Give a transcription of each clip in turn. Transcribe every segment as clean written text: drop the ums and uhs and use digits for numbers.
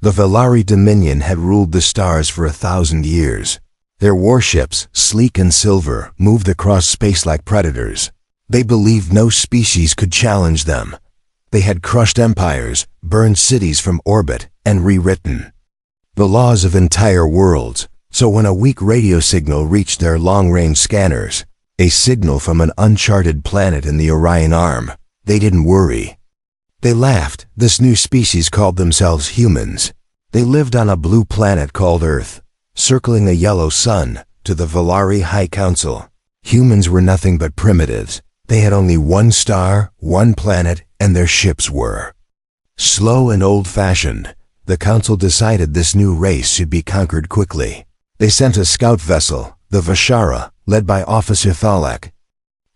The Velari Dominion had ruled the stars for 1,000 years. Their warships, sleek and silver, moved across space like predators. They believed no species could challenge them. They had crushed empires, burned cities from orbit, and rewritten the laws of entire worlds. So when a weak radio signal reached their long-range scanners, a signal from an uncharted planet in the Orion Arm, they didn't worry. They laughed. This new species called themselves humans. They lived on a blue planet called Earth, circling a yellow sun. To the Velari High Council, humans were nothing but primitives. They had only one star, one planet, and their ships were slow and old-fashioned. The council decided this new race should be conquered quickly. They sent a scout vessel, the Vashara, led by Officer Thalek,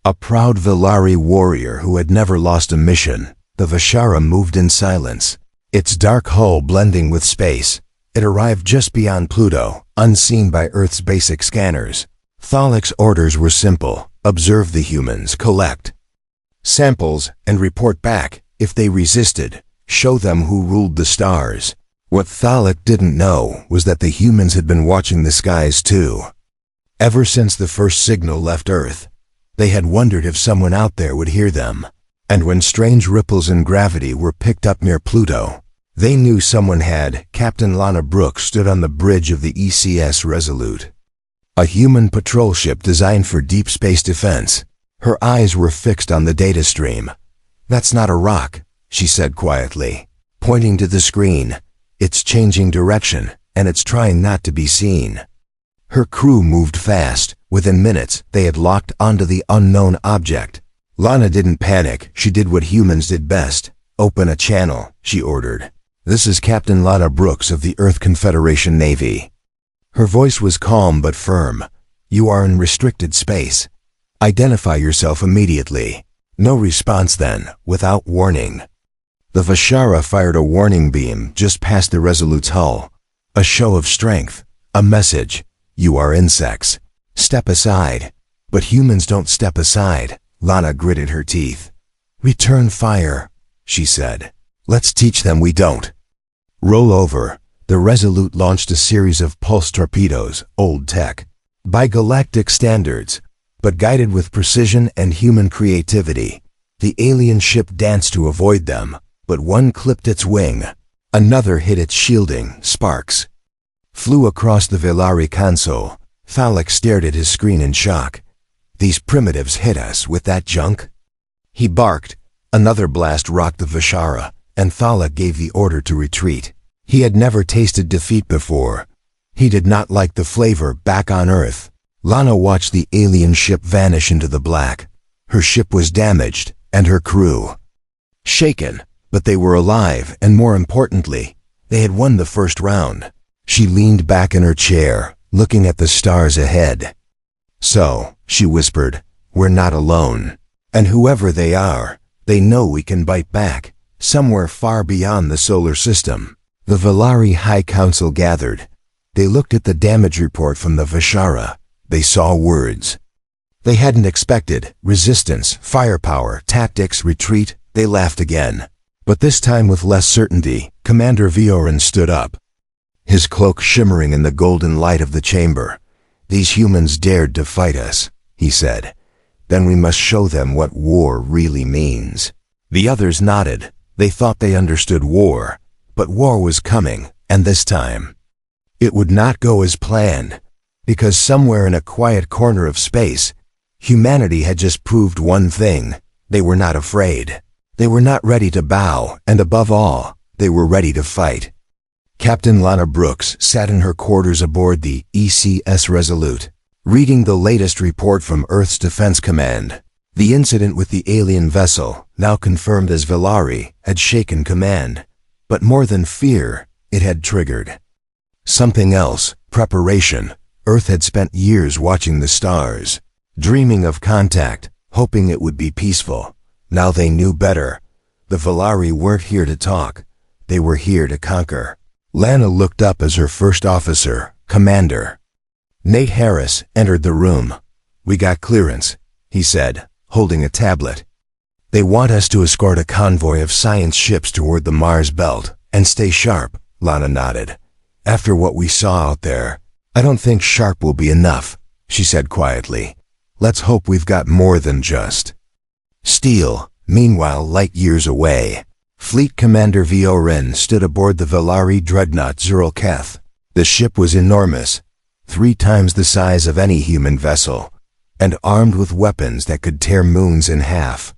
a proud Velari warrior who had never lost a mission. The Vashara moved in silence, its dark hull blending with space. It arrived just beyond Pluto, unseen by Earth's basic scanners. Thalek's orders were simple: observe the humans, collect samples, and report back. If they resisted, show them who ruled the stars. What Thalek didn't know was that the humans had been watching the skies too. Ever since the first signal left Earth, they had wondered if someone out there would hear them. And when strange ripples in gravity were picked up near Pluto, they knew someone had. Captain Lana Brooks stood on the bridge of the ECS Resolute, a human patrol ship designed for deep space defense. Her eyes were fixed on the data stream. "That's not a rock," she said quietly, pointing to the screen. "It's changing direction, and it's trying not to be seen." Her crew moved fast. Within minutes, they had locked onto the unknown object. Lana didn't panic. She did what humans did best. "Open a channel," she ordered. "This is Captain Lana Brooks of the Earth Confederation Navy." Her voice was calm but firm. "You are in restricted space. Identify yourself immediately." No response then, without warning. The Vashara fired a warning beam just past the Resolute's hull. A show of strength. A message: "You are insects. Step aside." But humans don't step aside. Lana gritted her teeth. "Return fire," she said. "Let's teach them we don't." "Roll over." The Resolute launched a series of pulse torpedoes, old tech, by galactic standards, but guided with precision and human creativity. The alien ship danced to avoid them, but one clipped its wing. Another hit its shielding. Sparks flew across the Velari console. Thalek stared at his screen in shock. "These primitives hit us with that junk?" he barked. Another blast rocked the Vashara, and Thalek gave the order to retreat. He had never tasted defeat before. He did not like the flavor back on Earth. Lana watched the alien ship vanish into the black. Her ship was damaged, and her crew shaken, but they were alive, and more importantly, they had won the first round. She leaned back in her chair, looking at the stars ahead. "So," she whispered, "we're not alone. And whoever they are, they know we can bite back, somewhere far beyond the solar system." The Velari High Council gathered. They looked at the damage report from the Vashara. They saw words they hadn't expected: resistance, firepower, tactics, retreat. They laughed again, but this time with less certainty. Commander Viorin stood up, his cloak shimmering in the golden light of the chamber. "These humans dared to fight us," he said. "Then we must show them what war really means." The others nodded. They thought they understood war, but war was coming, and this time it would not go as planned, because somewhere in a quiet corner of space, humanity had just proved one thing: they were not afraid. They were not ready to bow, and above all, they were ready to fight. Captain Lana Brooks sat in her quarters aboard the ECS Resolute, reading the latest report from Earth's Defense Command. The incident with the alien vessel, now confirmed as Velari, had shaken command. But more than fear, it had triggered something else: preparation. Earth had spent years watching the stars, dreaming of contact, hoping it would be peaceful. Now they knew better. The Velari weren't here to talk. They were here to conquer. Lana looked up as her first officer, Commander Nate Harris, entered the room. "We got clearance," he said, holding a tablet. "They want us to escort a convoy of science ships toward the Mars belt, and stay sharp. Lana nodded. After what we saw out there, I don't think sharp will be enough, she said quietly. Let's hope we've got more than just steel. Meanwhile, light years away, Fleet Commander Viorin stood aboard the Velari dreadnought Zurl-Keth. The ship was enormous, 3 times the size of any human vessel, and armed with weapons that could tear moons in half.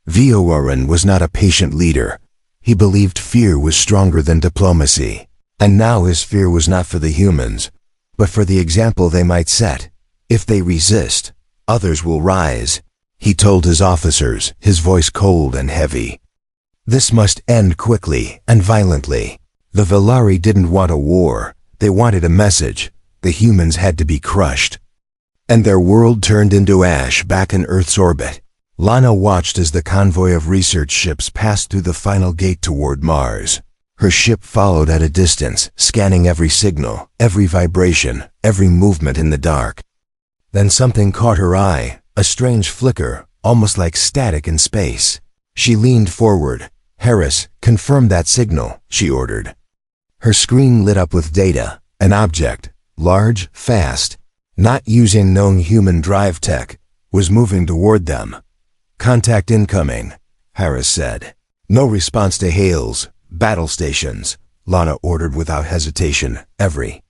Viorin was not a patient leader. He believed fear was stronger than diplomacy, and now his fear was not for the humans, but for the example they might set. If they resist, others will rise, he told his officers, his voice cold and heavy. This must end quickly and violently. The Velari didn't want a war, they wanted a message. The humans had to be crushed. And their world turned into ash back in Earth's orbit. Lana watched as the convoy of research ships passed through the final gate toward Mars. Her ship followed at a distance, scanning every signal, every vibration, every movement in the dark. Then something caught her eye, a strange flicker, almost like static in space. She leaned forward. Harris, confirm that signal, she ordered. Her screen lit up with data, an object, large, fast, not using known human drive tech, was moving toward them. Contact incoming, Harris said. No response to hails, battle stations, Lana ordered without hesitation. Every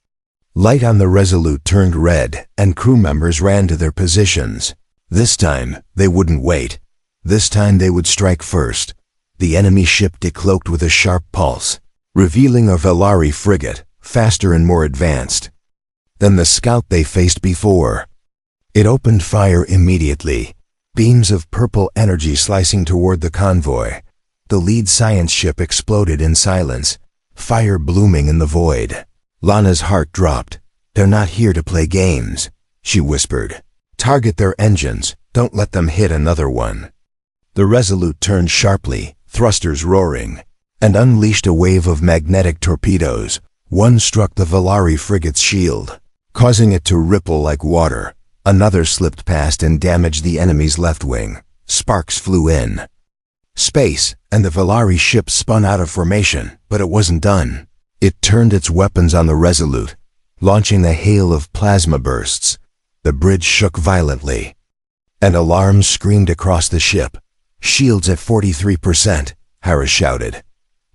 light on the Resolute turned red, and crew members ran to their positions. This time, they wouldn't wait. This time they would strike first. The enemy ship decloaked with a sharp pulse, revealing a Velari frigate, faster and more advanced than the scout they faced before. It opened fire immediately, beams of purple energy slicing toward the convoy. The lead science ship exploded in silence, fire blooming in the void. Lana's heart dropped. They're not here to play games, she whispered. Target their engines, don't let them hit another one. The Resolute turned sharply, thrusters roaring, and unleashed a wave of magnetic torpedoes. One struck the Velari frigate's shield, causing it to ripple like water. Another slipped past and damaged the enemy's left wing. Sparks flew in space, and the Velari ship spun out of formation, but it wasn't done. It turned its weapons on the Resolute, launching a hail of plasma bursts. The bridge shook violently, and alarms screamed across the ship. Shields at 43%, Harris shouted.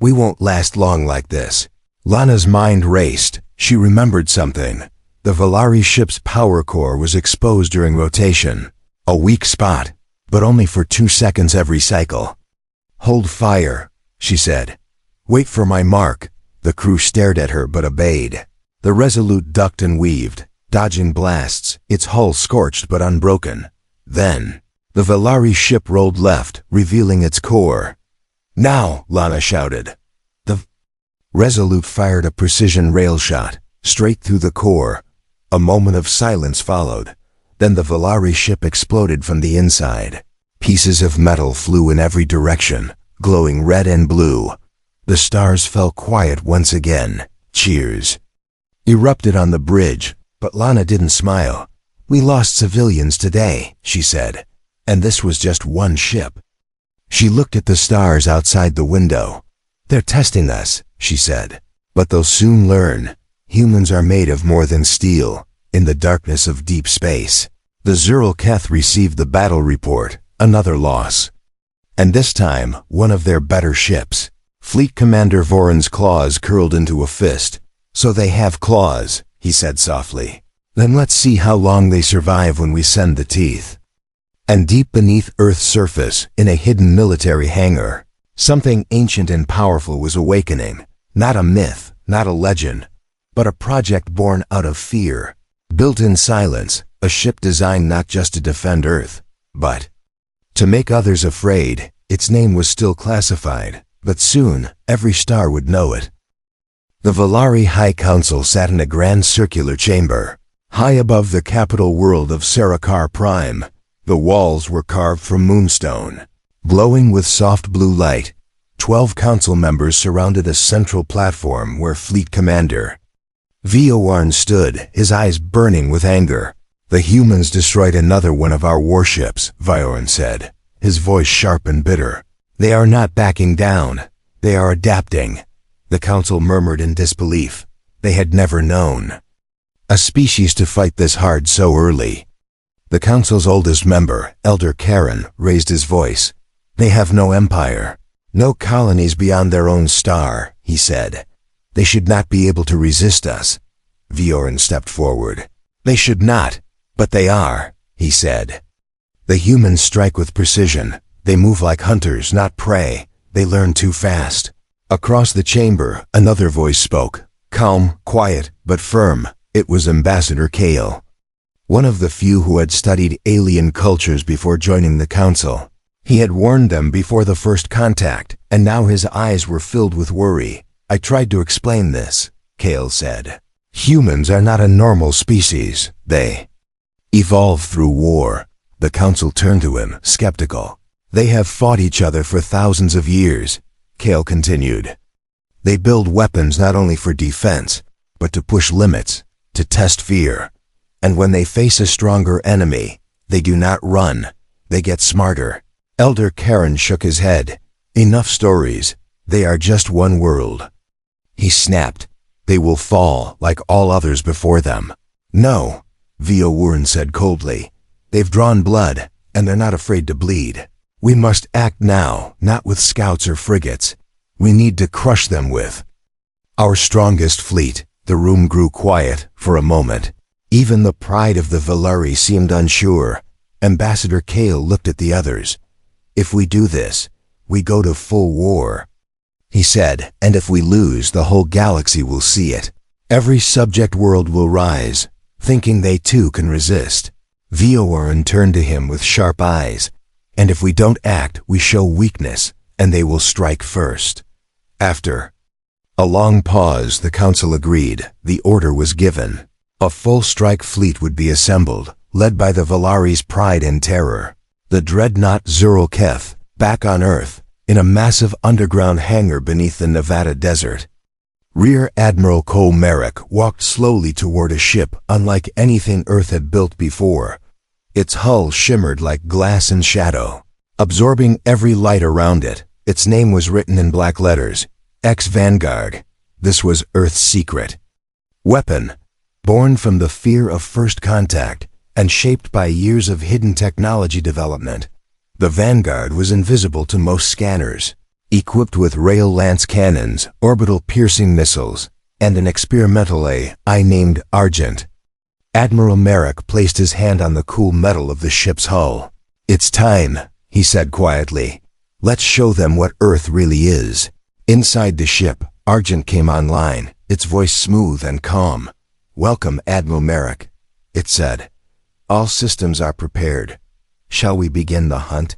We won't last long like this. Lana's mind raced. She remembered something. The Velari ship's power core was exposed during rotation. A weak spot, but only for 2 seconds every cycle. Hold fire, she said. Wait for my mark. The crew stared at her but obeyed. The Resolute ducked and weaved, dodging blasts, its hull scorched but unbroken. Then, the Velari ship rolled left, revealing its core. Now, Lana shouted. The Resolute fired a precision rail shot, straight through the core. A moment of silence followed. Then the Velari ship exploded from the inside. Pieces of metal flew in every direction, glowing red and blue. The stars fell quiet once again. Cheers erupted on the bridge, but Lana didn't smile. We lost civilians today, she said, and this was just one ship. She looked at the stars outside the window. They're testing us, she said, but they'll soon learn. Humans are made of more than steel. In the darkness of deep space, the Zurl-Keth received the battle report, another loss. And this time, one of their better ships. Fleet Commander Voron's claws curled into a fist. So they have claws, he said softly. Then let's see how long they survive when we send the teeth. And deep beneath Earth's surface, in a hidden military hangar, something ancient and powerful was awakening. Not a myth, not a legend, but a project born out of fear. Built in silence, a ship designed not just to defend Earth, but to make others afraid. Its name was still classified, but soon, every star would know it. The Velari High Council sat in a grand circular chamber, high above the capital world of Sarakar Prime. The walls were carved from moonstone, glowing with soft blue light. 12 council members surrounded a central platform where Fleet Commander Viorin stood, his eyes burning with anger. The humans destroyed another one of our warships, Viorin said, his voice sharp and bitter. They are not backing down. They are adapting. The council murmured in disbelief. They had never known a species to fight this hard so early. The council's oldest member, Elder Karen, raised his voice. They have no empire, no colonies beyond their own star, he said. They should not be able to resist us. Viorin stepped forward. They should not, but they are, he said. The humans strike with precision. They move like hunters, not prey. They learn too fast. Across the chamber, another voice spoke. Calm, quiet, but firm. It was Ambassador Kale, one of the few who had studied alien cultures before joining the council. He had warned them before the first contact, and now his eyes were filled with worry. I tried to explain this, Kale said. Humans are not a normal species. They evolved through war. The council turned to him, skeptical. They have fought each other for thousands of years, Kale continued. They build weapons not only for defense, but to push limits, to test fear. And when they face a stronger enemy, they do not run. They get smarter. Elder Karen shook his head. Enough stories. They are just one world. He snapped. They will fall like all others before them. No, Viorin said coldly. They've drawn blood, and they're not afraid to bleed. We must act now, not with scouts or frigates. We need to crush them with our strongest fleet. The room grew quiet for a moment. Even the pride of the Valari seemed unsure. Ambassador Kale looked at the others. If we do this, we go to full war, he said, and if we lose, the whole galaxy will see it. Every subject world will rise, thinking they too can resist. Viorin turned to him with sharp eyes. And if we don't act, we show weakness, and they will strike first. After a long pause, the council agreed. The order was given. A full strike fleet would be assembled, led by the Valari's pride and terror. The dreadnought Zurl-Keth, back on Earth, in a massive underground hangar beneath the Nevada desert. Rear Admiral Cole Merrick walked slowly toward a ship unlike anything Earth had built before. Its hull shimmered like glass in shadow, absorbing every light around it. Its name was written in black letters, X-Vanguard. This was Earth's secret weapon, born from the fear of first contact and shaped by years of hidden technology development. The Vanguard was invisible to most scanners, equipped with rail lance cannons, orbital piercing missiles, and an experimental AI named Argent. Admiral Merrick placed his hand on the cool metal of the ship's hull. It's time, he said quietly. Let's show them what Earth really is. Inside the ship, Argent came online, its voice smooth and calm. Welcome, Admiral Merrick, it said. All systems are prepared. Shall we begin the hunt?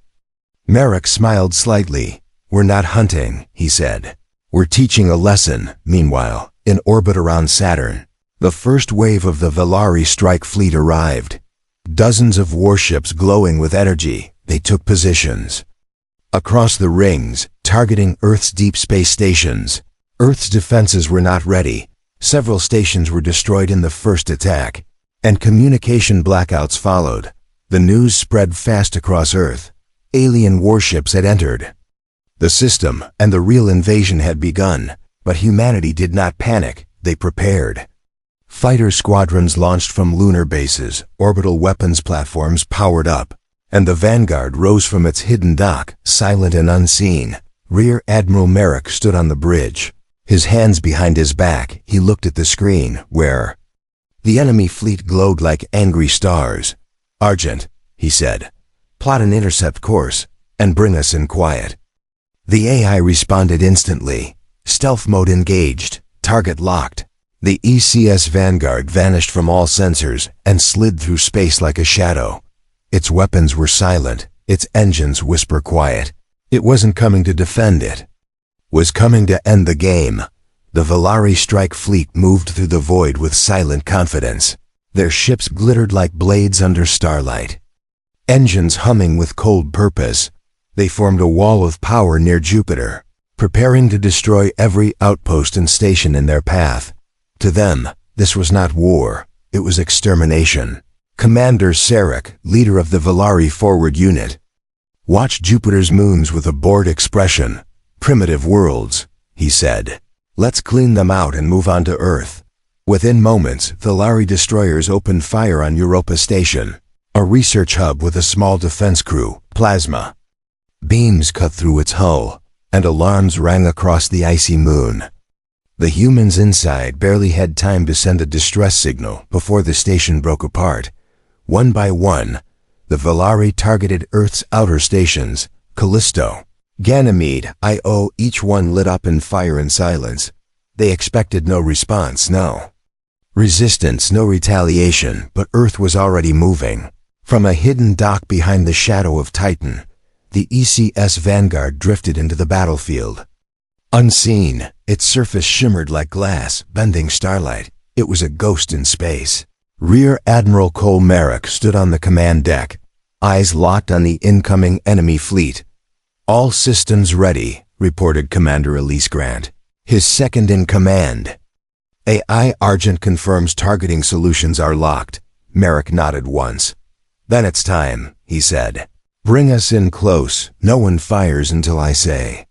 Merrick smiled slightly. We're not hunting, he said. We're teaching a lesson. Meanwhile, in orbit around Saturn, the first wave of the Valari strike fleet arrived. Dozens of warships glowing with energy, they took positions across the rings, targeting Earth's deep space stations. Earth's defenses were not ready. Several stations were destroyed in the first attack, and communication blackouts followed. The news spread fast across Earth. Alien warships had entered the system, and the real invasion had begun. But humanity did not panic. They prepared. Fighter squadrons launched from lunar bases, orbital weapons platforms powered up, and the Vanguard rose from its hidden dock, silent and unseen. Rear Admiral Merrick stood on the bridge. His hands behind his back, he looked at the screen, where the enemy fleet glowed like angry stars. Argent, he said, plot an intercept course, and bring us in quiet. The AI responded instantly. Stealth mode engaged, target locked. The ECS Vanguard vanished from all sensors and slid through space like a shadow. Its weapons were silent, its engines whisper quiet. It wasn't coming to defend, it was coming to end the game. The Valari strike fleet moved through the void with silent confidence. Their ships glittered like blades under starlight, engines humming with cold purpose. They formed a wall of power near Jupiter, preparing to destroy every outpost and station in their path. To them, this was not war, it was extermination. Commander Sarek, leader of the Valari forward unit, watched Jupiter's moons with a bored expression. Primitive worlds, he said. Let's clean them out and move on to Earth. Within moments, Velari destroyers opened fire on Europa Station, a research hub with a small defense crew, Plasma. Beams cut through its hull, and alarms rang across the icy moon. The humans inside barely had time to send a distress signal before the station broke apart. One by one, the Velari targeted Earth's outer stations, Callisto, Ganymede, Io, each one lit up in fire and silence. They expected no response, no resistance, no retaliation, but Earth was already moving. From a hidden dock behind the shadow of Titan, the ECS Vanguard drifted into the battlefield. Unseen, its surface shimmered like glass, bending starlight. It was a ghost in space. Rear Admiral Cole Merrick stood on the command deck, eyes locked on the incoming enemy fleet. "All systems ready," reported Commander Elise Grant, his second in command. "AI Argent confirms targeting solutions are locked." Merrick nodded once. "Then it's time," he said. "Bring us in close. No one fires until I say."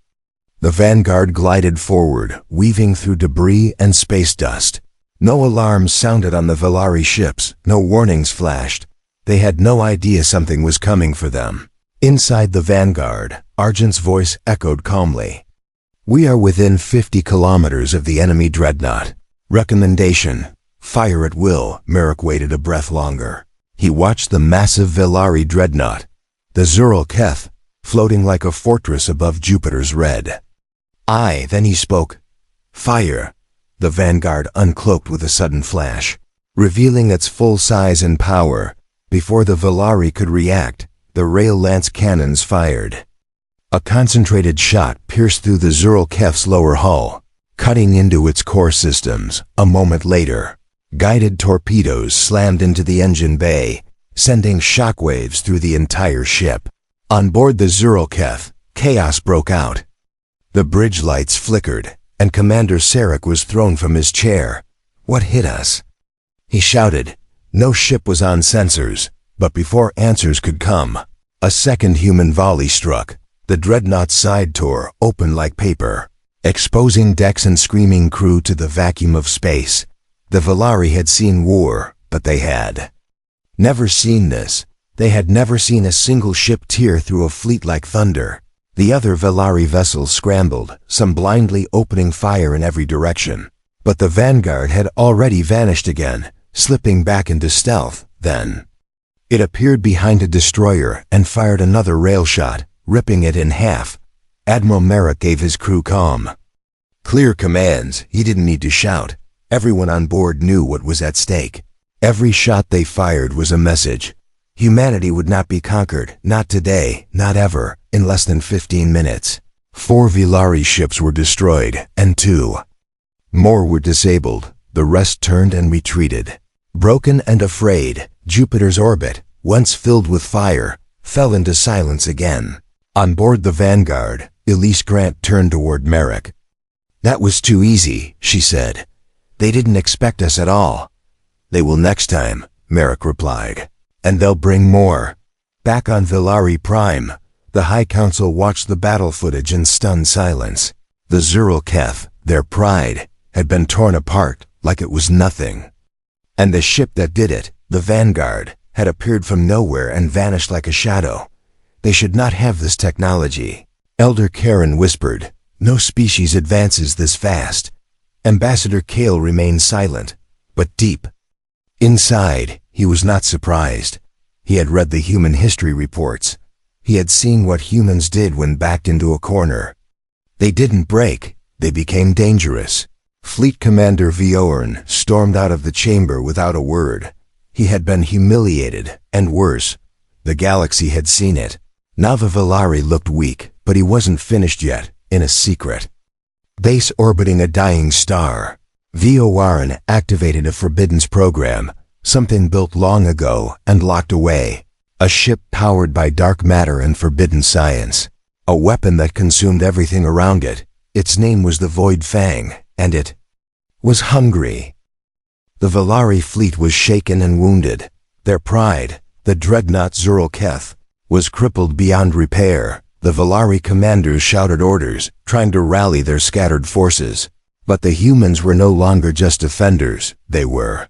The Vanguard glided forward, weaving through debris and space dust. No alarms sounded on the Velari ships, no warnings flashed. They had no idea something was coming for them. Inside the Vanguard, Argent's voice echoed calmly. "We are within 50 kilometers of the enemy dreadnought. Recommendation: fire at will." Merrick waited a breath longer. He watched the massive Velari dreadnought, the Zural Keth, floating like a fortress above Jupiter's red. Then he spoke. "Fire." The Vanguard uncloaked with a sudden flash, revealing its full size and power. Before the Velari could react, the rail lance cannons fired. A concentrated shot pierced through the Zural Kef's lower hull, cutting into its core systems. A moment later, guided torpedoes slammed into the engine bay, sending shockwaves through the entire ship. On board the Zural Kef, chaos broke out. The bridge lights flickered, and Commander Sarek was thrown from his chair. "What hit us?" he shouted. No ship was on sensors, but before answers could come, a second human volley struck. The dreadnought's side tore open like paper, exposing decks and screaming crew to the vacuum of space. The Velari had seen war, but they had never seen this. They had never seen a single ship tear through a fleet like thunder. The other Velari vessels scrambled, some blindly opening fire in every direction. But the Vanguard had already vanished again, slipping back into stealth. Then it appeared behind a destroyer and fired another rail shot, ripping it in half. Admiral Merrick gave his crew calm, clear commands. He didn't need to shout. Everyone on board knew what was at stake. Every shot they fired was a message. Humanity would not be conquered, not today, not ever. In less than 15 minutes, 4 Velari ships were destroyed, and 2 more were disabled. The rest turned and retreated. Broken and afraid, Jupiter's orbit, once filled with fire, fell into silence again. On board the Vanguard, Elise Grant turned toward Merrick. "That was too easy," she said. "They didn't expect us at all." "They will next time," Merrick replied. "And they'll bring more." Back on Velari Prime, the High Council watched the battle footage in stunned silence. The Zural Keth, their pride, had been torn apart like it was nothing. And the ship that did it, the Vanguard, had appeared from nowhere and vanished like a shadow. They should not have this technology. Elder Karen whispered, "No species advances this fast." Ambassador Kale remained silent, but deep. Inside, he was not surprised. He had read the human history reports. He had seen what humans did when backed into a corner. They didn't break, they became dangerous. Fleet Commander Viorn stormed out of the chamber without a word. He had been humiliated, and worse, the galaxy had seen it. Now the Velari looked weak, but he wasn't finished yet, in a secret base orbiting a dying star. Viorn activated a Forbiddance program, something built long ago and locked away. A ship powered by dark matter and forbidden science. A weapon that consumed everything around it. Its name was the Void Fang, and it was hungry. The Velari fleet was shaken and wounded. Their pride, the dreadnought Zural Keth, was crippled beyond repair. The Velari commanders shouted orders, trying to rally their scattered forces. But the humans were no longer just defenders, they were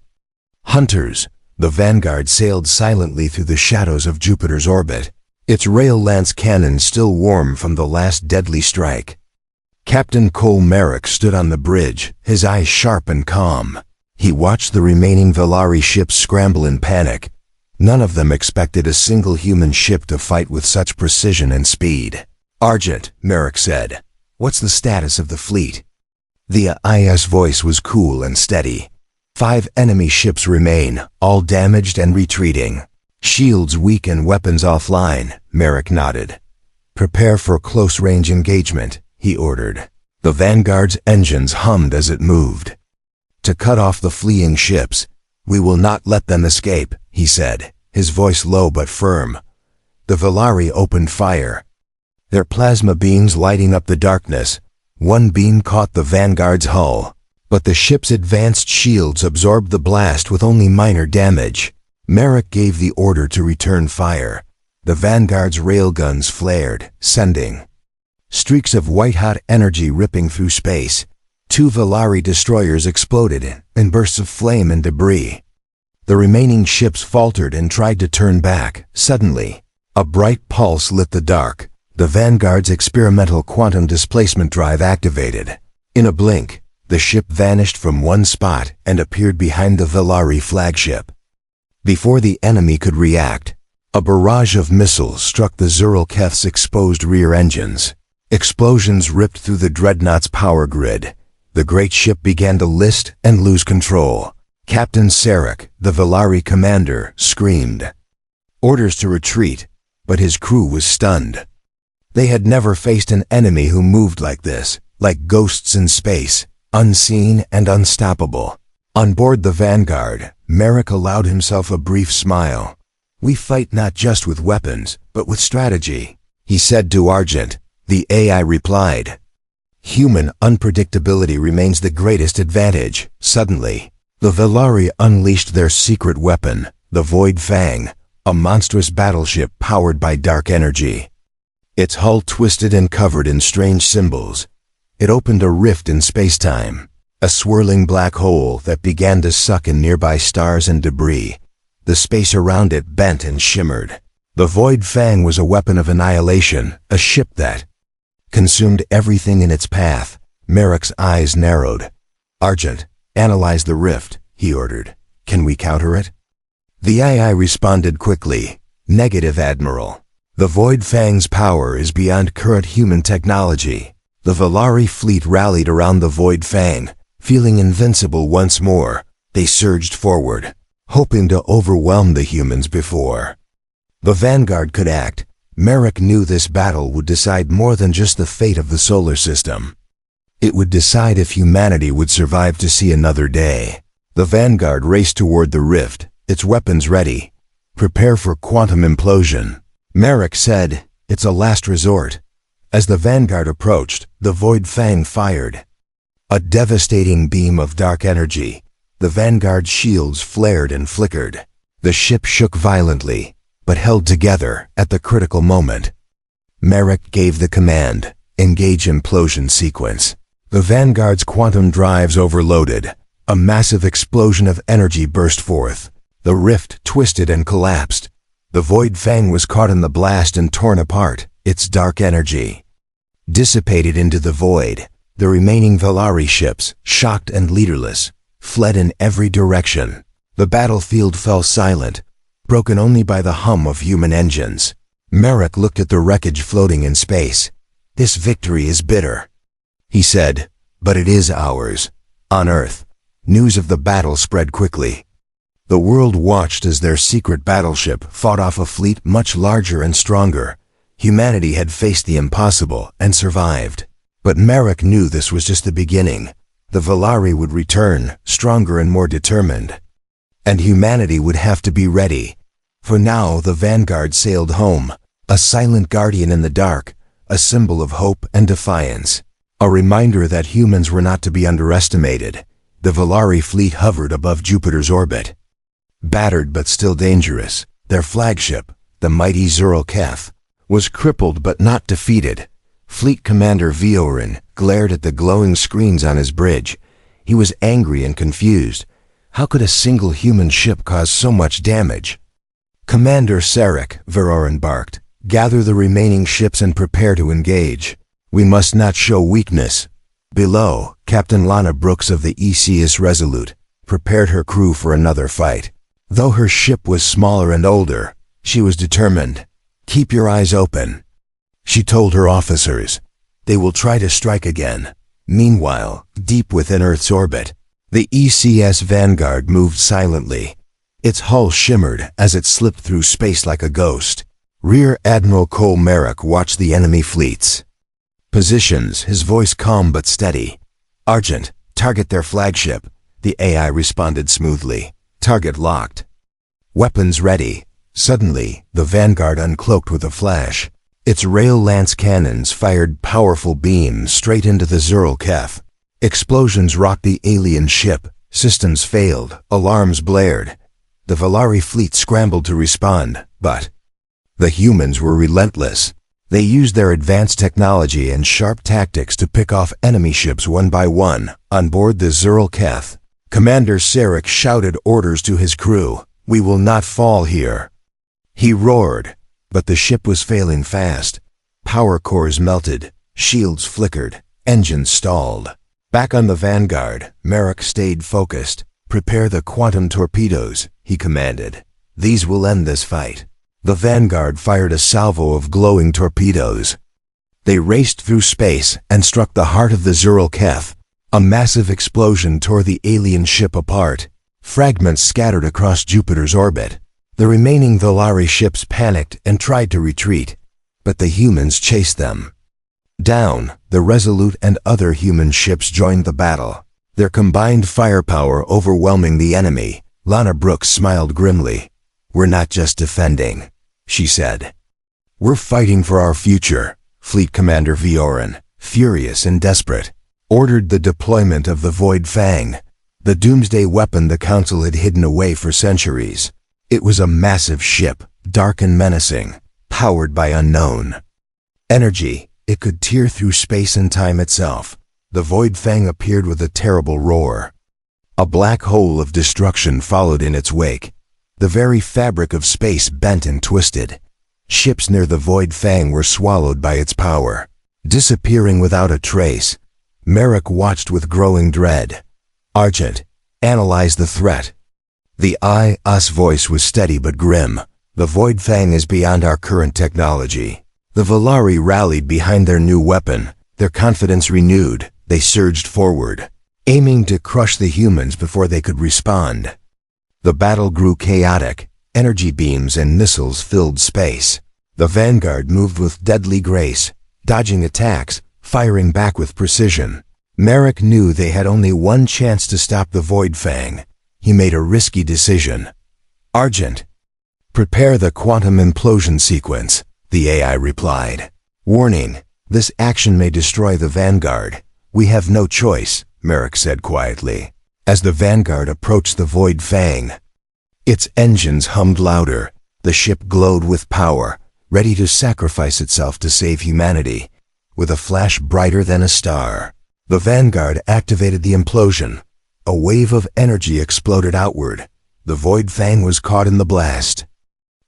hunters. The Vanguard sailed silently through the shadows of Jupiter's orbit, its rail-lance cannon still warm from the last deadly strike. Captain Cole Merrick stood on the bridge, his eyes sharp and calm. He watched the remaining Velari ships scramble in panic. None of them expected a single human ship to fight with such precision and speed. "Argent," Merrick said, "what's the status of the fleet?" The IS voice was cool and steady. 5 enemy ships remain, all damaged and retreating. "Shields weak and weapons offline," Merrick nodded. "Prepare for close-range engagement," he ordered. The Vanguard's engines hummed as it moved. "To cut off the fleeing ships, we will not let them escape," he said, his voice low but firm. The Velari opened fire, their plasma beams lighting up the darkness. One beam caught the Vanguard's hull, but the ship's advanced shields absorbed the blast with only minor damage. Merrick gave the order to return fire. The Vanguard's railguns flared, sending streaks of white-hot energy ripping through space. 2 Velari destroyers exploded in bursts of flame and debris. The remaining ships faltered and tried to turn back. Suddenly, a bright pulse lit the dark. The Vanguard's experimental quantum displacement drive activated. In a blink, the ship vanished from one spot and appeared behind the Velari flagship. Before the enemy could react, a barrage of missiles struck the Zuralketh's exposed rear engines. Explosions ripped through the dreadnought's power grid. The great ship began to list and lose control. Captain Sarek, the Velari commander, screamed orders to retreat, but his crew was stunned. They had never faced an enemy who moved like this, like ghosts in space, unseen and unstoppable. On board the Vanguard, Merrick allowed himself a brief smile. "We fight not just with weapons, but with strategy," he said to Argent. The AI replied, "Human unpredictability remains the greatest advantage." Suddenly, the Velari unleashed their secret weapon, the Void Fang, a monstrous battleship powered by dark energy. Its hull twisted and covered in strange symbols. It opened a rift in space-time, a swirling black hole that began to suck in nearby stars and debris. The space around it bent and shimmered. The Void Fang was a weapon of annihilation, a ship that consumed everything in its path. Merrick's eyes narrowed. "Argent, analyze the rift," he ordered. "Can we counter it?" The AI responded quickly. "Negative, Admiral. The Void Fang's power is beyond current human technology." The Velari fleet rallied around the Void Fang. Feeling invincible once more, they surged forward, hoping to overwhelm the humans before the Vanguard could act. Merrick knew this battle would decide more than just the fate of the solar system. It would decide if humanity would survive to see another day. The Vanguard raced toward the rift, its weapons ready. "Prepare for quantum implosion," Merrick said. "It's a last resort." As the Vanguard approached, the Void Fang fired a devastating beam of dark energy. The Vanguard's shields flared and flickered. The ship shook violently, but held together at the critical moment. Merrick gave the command, "Engage implosion sequence." The Vanguard's quantum drives overloaded. A massive explosion of energy burst forth. The rift twisted and collapsed. The Void Fang was caught in the blast and torn apart, its dark energy dissipated into the void. The remaining Velari ships, shocked and leaderless, fled in every direction. The battlefield fell silent, broken only by the hum of human engines. Merrick looked at the wreckage floating in space. "This victory is bitter," he said, "but it is ours." On Earth, news of the battle spread quickly. The world watched as their secret battleship fought off a fleet much larger and stronger. Humanity had faced the impossible and survived. But Merrick knew this was just the beginning. The Velari would return, stronger and more determined. And humanity would have to be ready. For now the Vanguard sailed home, a silent guardian in the dark, a symbol of hope and defiance. A reminder that humans were not to be underestimated. The Velari fleet hovered above Jupiter's orbit. Battered but still dangerous, their flagship, the mighty Zuralketh, was crippled but not defeated. Fleet Commander Viorin glared at the glowing screens on his bridge. He was angry and confused. How could a single human ship cause so much damage? Commander Sarek, Viorin barked, gather the remaining ships and prepare to engage. We must not show weakness. Below, Captain Lana Brooks of the ECS Resolute prepared her crew for another fight. Though her ship was smaller and older, she was determined. Keep your eyes open, she told her officers. They will try to strike again. Meanwhile, deep within Earth's orbit, the ECS Vanguard moved silently. Its hull shimmered as it slipped through space like a ghost. Rear Admiral Cole Merrick watched the enemy fleets. Positions, his voice calm but steady. Argent, target their flagship. The AI responded smoothly. Target locked. Weapons ready. Suddenly, the Vanguard uncloaked with a flash. Its rail lance cannons fired powerful beams straight into the Zurl-Kef. Explosions rocked the alien ship. Systems failed. Alarms blared. The Valari fleet scrambled to respond, but the humans were relentless. They used their advanced technology and sharp tactics to pick off enemy ships one by one. On board the Zurl-Kef, Commander Sarek shouted orders to his crew. We will not fall here. He roared, but the ship was failing fast. Power cores melted, shields flickered, engines stalled. Back on the Vanguard, Merrick stayed focused. Prepare the quantum torpedoes, he commanded. These will end this fight. The Vanguard fired a salvo of glowing torpedoes. They raced through space and struck the heart of the Zurl-Kef. A massive explosion tore the alien ship apart. Fragments scattered across Jupiter's orbit. The remaining Valari ships panicked and tried to retreat, but the humans chased them. Down, the Resolute and other human ships joined the battle, their combined firepower overwhelming the enemy. Lana Brooks smiled grimly. We're not just defending, she said. We're fighting for our future. Fleet Commander Viorin, furious and desperate, ordered the deployment of the Void Fang, the doomsday weapon the Council had hidden away for centuries. It was a massive ship, dark and menacing, powered by unknown energy. It could tear through space and time itself. The Void Fang appeared with a terrible roar. A black hole of destruction followed in its wake. The very fabric of space bent and twisted. Ships near the Void Fang were swallowed by its power, disappearing without a trace. Merrick watched with growing dread. Argent, analyze the threat. The us voice was steady but grim. The Void Fang is beyond our current technology. The Valari rallied behind their new weapon, their confidence renewed. They surged forward, aiming to crush the humans before they could respond. The battle grew chaotic. Energy beams and missiles filled space. The Vanguard moved with deadly grace, dodging attacks, firing back with precision. Merrick knew they had only one chance to stop the Void Fang. He made a risky decision. Argent, prepare the quantum implosion sequence, the AI replied. Warning, this action may destroy the Vanguard. We have no choice, Merrick said quietly. As the Vanguard approached the Void Fang, its engines hummed louder. The ship glowed with power, ready to sacrifice itself to save humanity. With a flash brighter than a star, the Vanguard activated the implosion. A wave of energy exploded outward. The Void Fang was caught in the blast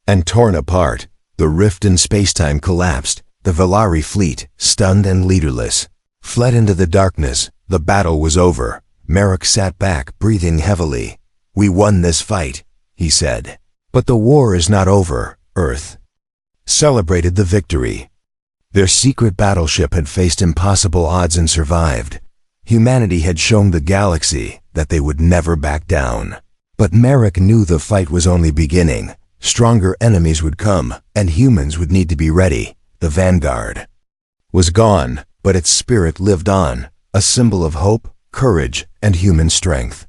and torn apart. The rift in spacetime collapsed. The Valari fleet, stunned and leaderless, fled into the darkness. The battle was over. Merrick sat back, breathing heavily. We won this fight, he said. But the war is not over. Earth celebrated the victory. Their secret battleship had faced impossible odds and survived. Humanity had shown the galaxy that they would never back down. But Merrick knew the fight was only beginning. Stronger enemies would come, and humans would need to be ready. The Vanguard was gone, but its spirit lived on, a symbol of hope, courage, and human strength.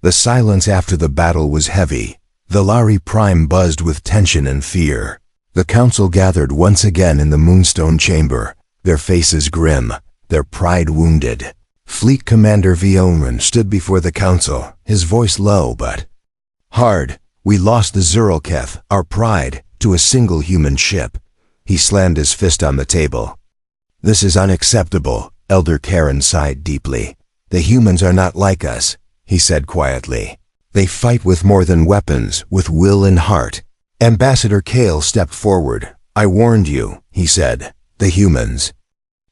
The silence after the battle was heavy. Valari Prime buzzed with tension and fear. The Council gathered once again in the Moonstone Chamber, their faces grim, their pride wounded. Fleet Commander Viorin stood before the Council, his voice low but hard. We lost the Zurl-Kef, our pride, to a single human ship. He slammed his fist on the table. This is unacceptable, Elder Karen sighed deeply. The humans are not like us, he said quietly. They fight with more than weapons, with will and heart. Ambassador Kale stepped forward. I warned you, he said. The humans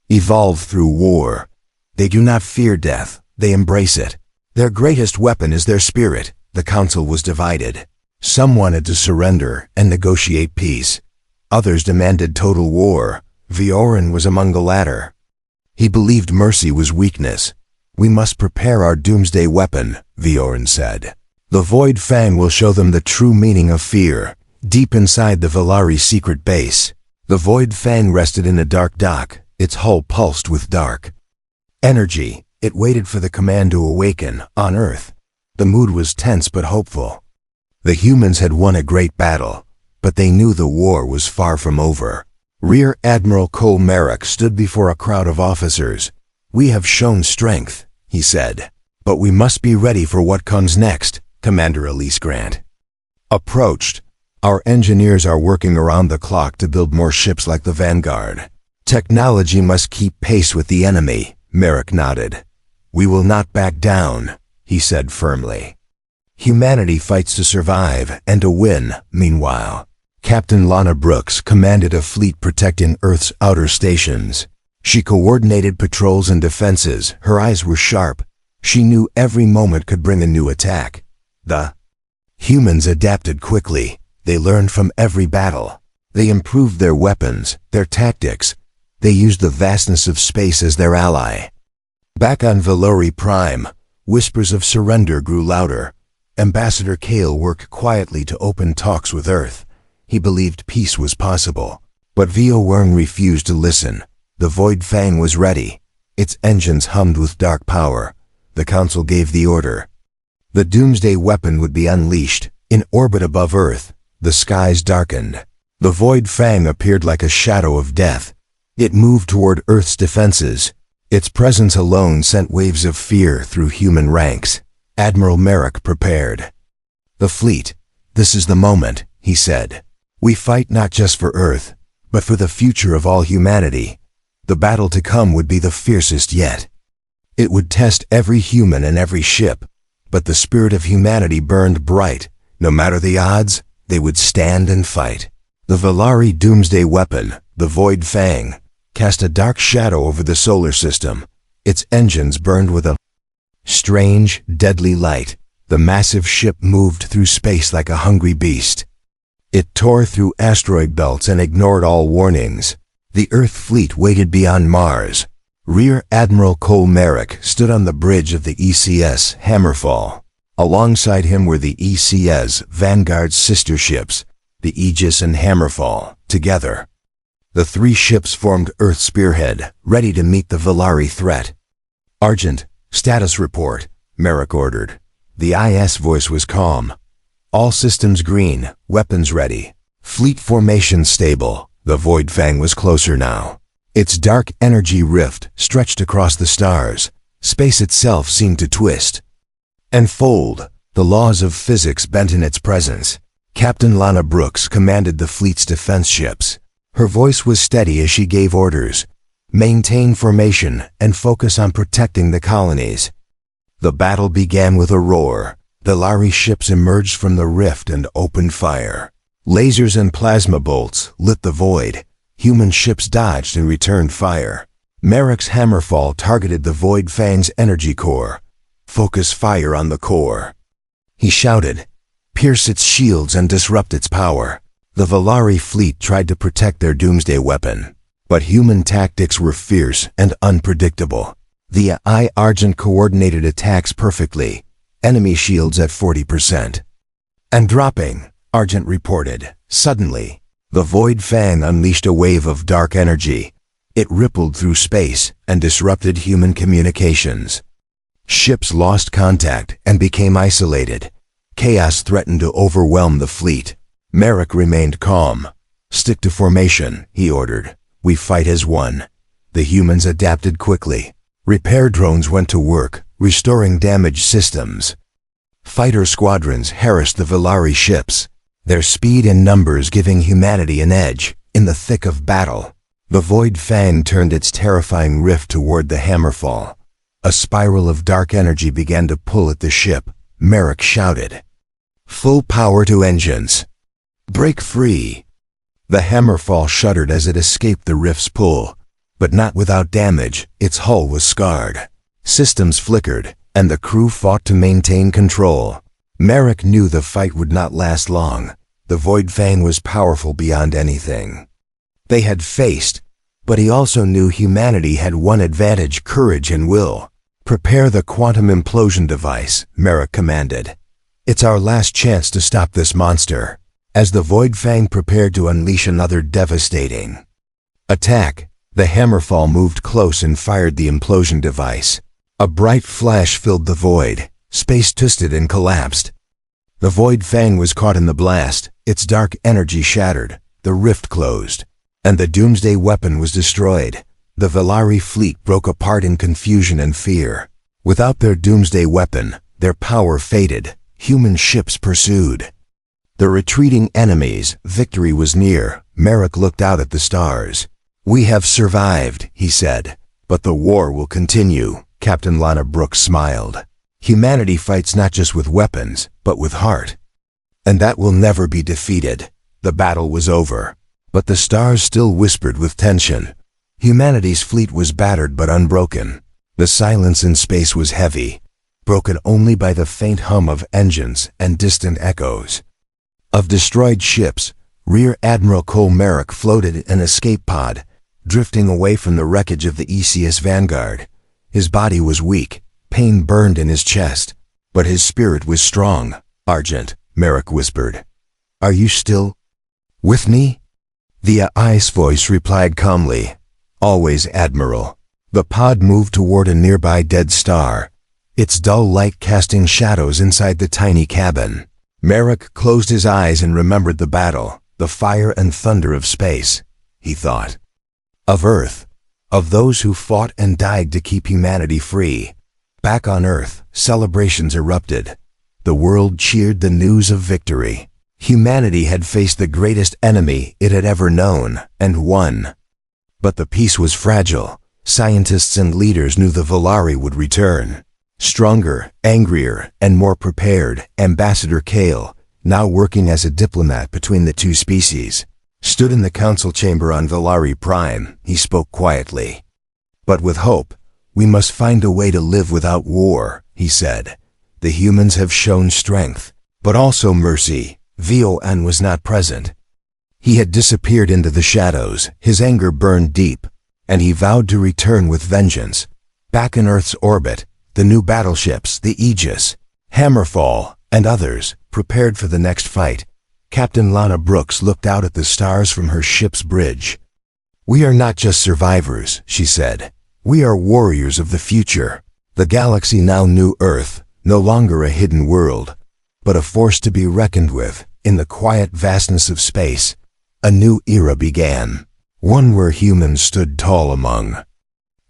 evolve through war. They do not fear death, they embrace it. Their greatest weapon is their spirit. The council was divided. Some wanted to surrender and negotiate peace. Others demanded total war. Viorin was among the latter. He believed mercy was weakness. We must prepare our doomsday weapon, Viorin said. The Void Fang will show them the true meaning of fear. Deep inside the Valari secret base, the Void Fang rested in a dark dock. Its hull pulsed with dark energy. It waited for the command to awaken, on Earth. The mood was tense but hopeful. The humans had won a great battle, but they knew the war was far from over. Rear Admiral Cole Merrick stood before a crowd of officers. We have shown strength, he said, but we must be ready for what comes next. Commander Elise Grant approached. Our engineers are working around the clock to build more ships like the Vanguard. Technology must keep pace with the enemy, Merrick nodded. We will not back down, he said firmly. Humanity fights to survive and to win. Meanwhile, Captain Lana Brooks commanded a fleet protecting Earth's outer stations. She coordinated patrols and defenses. Her eyes were sharp. She knew every moment could bring a new attack. The humans adapted quickly. They learned from every battle. They improved their weapons, their tactics. They used the vastness of space as their ally. Back on Valori Prime, whispers of surrender grew louder. Ambassador Kale worked quietly to open talks with Earth. He believed peace was possible. But Viorin refused to listen. The Void Fang was ready. Its engines hummed with dark power. The Council gave the order. The doomsday weapon would be unleashed. In orbit above Earth, the skies darkened. The Void Fang appeared like a shadow of death. It moved toward Earth's defenses. Its presence alone sent waves of fear through human ranks. Admiral Merrick prepared. The fleet. This is the moment, he said. We fight not just for Earth, but for the future of all humanity. The battle to come would be the fiercest yet. It would test every human and every ship, but the spirit of humanity burned bright. No matter the odds, they would stand and fight. The Valari doomsday weapon, the Void Fang, cast a dark shadow over the solar system. Its engines burned with a strange, deadly light. The massive ship moved through space like a hungry beast. It tore through asteroid belts and ignored all warnings. The Earth fleet waited beyond Mars. Rear Admiral Cole Merrick stood on the bridge of the ECS Hammerfall. Alongside him were the ECS Vanguard's sister ships, the Aegis and Hammerfall, together. The three ships formed Earth's spearhead, ready to meet the Valari threat. Argent, status report, Merrick ordered. The IS voice was calm. All systems green, weapons ready. Fleet formation stable. The Void Fang was closer now. Its dark energy rift stretched across the stars. Space itself seemed to twist and fold. The laws of physics bent in its presence. Captain Lana Brooks commanded the fleet's defense ships. Her voice was steady as she gave orders. Maintain formation and focus on protecting the colonies. The battle began with a roar. The Valari ships emerged from the rift and opened fire. Lasers and plasma bolts lit the void. Human ships dodged and returned fire. Merrick's Hammerfall targeted the Void Fang's energy core. Focus fire on the core, he shouted. Pierce its shields and disrupt its power. The Valari fleet tried to protect their doomsday weapon, but human tactics were fierce and unpredictable. The Argent coordinated attacks perfectly. Enemy shields at 40%. And dropping, Argent reported. Suddenly, the Void Fang unleashed a wave of dark energy. It rippled through space and disrupted human communications. Ships lost contact and became isolated. Chaos threatened to overwhelm the fleet. Merrick remained calm. Stick to formation, he ordered. We fight as one. The humans adapted quickly. Repair drones went to work, restoring damaged systems. Fighter squadrons harassed the Valari ships, their speed and numbers giving humanity an edge. In the thick of battle, The Void Fang turned its terrifying rift toward the Hammerfall. A spiral of dark energy began to pull at the ship. Merrick shouted, "Full power to engines! Break free!" The Hammerfall shuddered as it escaped the rift's pull, but not without damage. Its hull was scarred. Systems flickered, and the crew fought to maintain control. Merrick knew the fight would not last long. The Void Fang was powerful beyond anything they had faced, but he also knew humanity had one advantage: courage and will. "Prepare the quantum implosion device," Merrick commanded. "It's our last chance to stop this monster." As the Void Fang prepared to unleash another devastating attack, the Hammerfall moved close and fired the implosion device. A bright flash filled the void. Space twisted and collapsed. The Void Fang was caught in the blast. Its dark energy shattered. The rift closed, and the doomsday weapon was destroyed. The Velari fleet broke apart in confusion and fear. Without their doomsday weapon, their power faded. Human ships pursued the retreating enemies. Victory was near. Merrick looked out at the stars. "We have survived," he said, "but the war will continue." Captain Lana Brooks smiled. "Humanity fights not just with weapons, but with heart. And that will never be defeated." The battle was over, but the stars still whispered with tension. Humanity's fleet was battered but unbroken. The silence in space was heavy, broken only by the faint hum of engines and distant echoes of destroyed ships. Rear Admiral Cole Merrick floated an escape pod, drifting away from the wreckage of the ECS Vanguard. His body was weak, pain burned in his chest, but his spirit was strong. "Argent," Merrick whispered, "are you still with me?" The ice voice replied calmly, "Always, Admiral." The pod moved toward a nearby dead star, its dull light casting shadows inside the tiny cabin. Merrick closed his eyes and remembered the battle, the fire and thunder of space. He thought of Earth, of those who fought and died to keep humanity free. Back on Earth, celebrations erupted. The world cheered the news of victory. Humanity had faced the greatest enemy it had ever known, and won. But the peace was fragile. Scientists and leaders knew the Velari would return. Stronger, angrier, and more prepared. Ambassador Kale, now working as a diplomat between the two species, stood in the council chamber on Velari Prime. He spoke quietly. "But with hope, we must find a way to live without war," he said. "The humans have shown strength, but also mercy." VON was not present. He had disappeared into the shadows. His anger burned deep, and he vowed to return with vengeance. Back in Earth's orbit, the new battleships, the Aegis, Hammerfall, and others, prepared for the next fight. Captain Lana Brooks looked out at the stars from her ship's bridge. "We are not just survivors," she said. "We are warriors of the future." The galaxy now knew Earth, no longer a hidden world, but a force to be reckoned with. In the quiet vastness of space, a new era began, one where humans stood tall among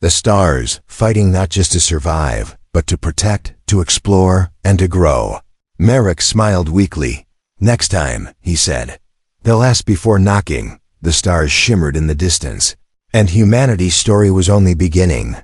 the stars, fighting not just to survive, but to protect, to explore, and to grow. Merrick smiled weakly. "Next time," he said. "They'll ask before knocking." The stars shimmered in the distance, and humanity's story was only beginning.